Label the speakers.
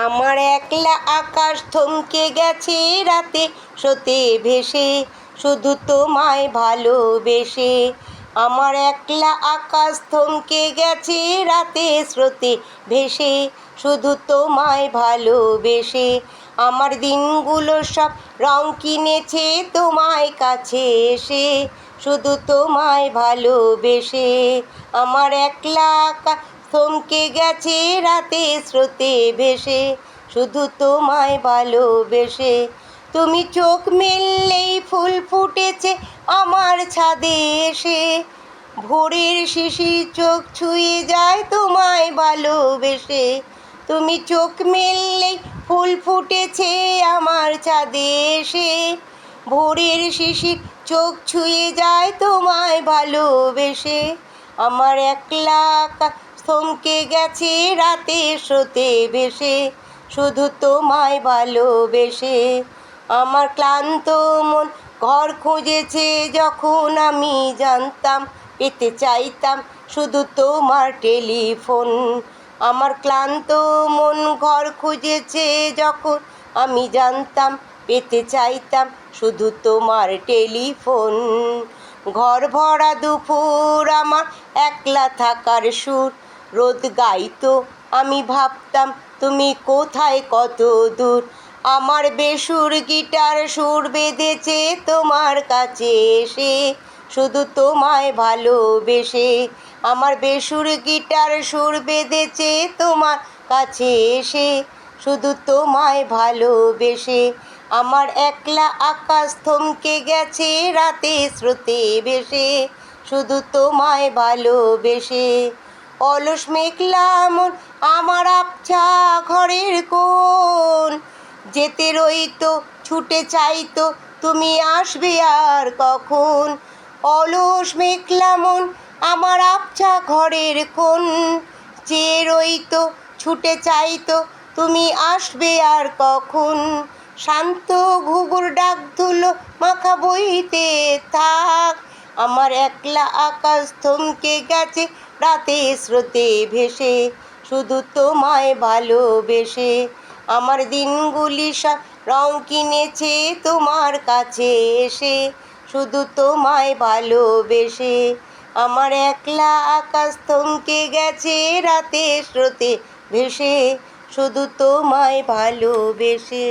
Speaker 1: আমার একলা আকাশ থমকে গেছে রাতে স্রোতে ভেসে, শুধু তোমায় ভালোবেসে। আমার একলা আকাশ থমকে গেছে রাতে স্রোতে ভেসে, শুধু তোমায় ভালোবেসে। আমার দিনগুলো সব রং কিনেছে তোমায় কাছে এসে, শুধু তোমায় ভালোবেসে। আমার একলা আকাশ থমকে গেছে রাতে স্রোতে ভেসে, শুধু তোমায় ভালোবেসে। তুমি চোখ মেললেই ফুল ফুটেছে আমার ছাদে এসে, ভোরের শিশির চোখ ছুঁয়ে যায় তোমায় ভালোবেসে। তুমি চোখ মেললেই ফুল ফুটেছে আমার ছাদে এসে, ভোরের শিশির চোখ ছুঁয়ে যায় তোমায় ভালোবেসে। আমার একলা আকাশ থমকে গেছে রাতে স্রোতে ভেসে, শুধু তোমায় ভালোবেসে। আমার ক্লান্ত মন ঘর খুঁজেছে যখন আমি জানতাম, পেতে চাইতাম শুধু তোমার টেলিফোন। আমার ক্লান্ত মন ঘর খুঁজেছে যখন আমি জানতাম, পেতে চাইতাম শুধু তোমার টেলিফোন। ঘর ভরা দুপুর আমার একলা থাকার সুর রোদ গাইতো, আমি ভাবতাম তুমি কোথায় কত দূর। আমার বেসুর গিটার সুর বেঁধেছে তোমার কাছে এসে, শুধু তোমায় ভালোবেসে। আমার বেসুর গিটার সুর বেঁধেছে তোমার কাছে এসে, শুধু তোমায় ভালোবেসে। আমার একলা আকাশ থমকে গেছে রাতে স্রোতে ভেসে, শুধু তোমায় ভালোবেসে। অলস মেঘলা মন আমার আবছা ঘরের কোণ, যেতে রইতো ছুটে চাইতো তুমি আসবে আর কখন। অলস মেঘলা মন আমার আবছা ঘরের কোণ, চেয়ে রইতো ছুটে চাইতো তুমি আসবে আর কখন। শান্ত ঘুঘুর ডাক ধুলো মাখা বইতে থাক, আমার একলা আকাশ থমকে গেছে রাতে স্রোতে ভেসে, শুধু তোমায় ভালোবেসে। আমার দিনগুলি সব রং কিনেছে তোমার কাছে এসে, শুধু তোমায় ভালোবেসে। আমার একলা আকাশ থমকে গেছে রাতে স্রোতে ভেসে, শুধু তোমায় ভালোবেসে।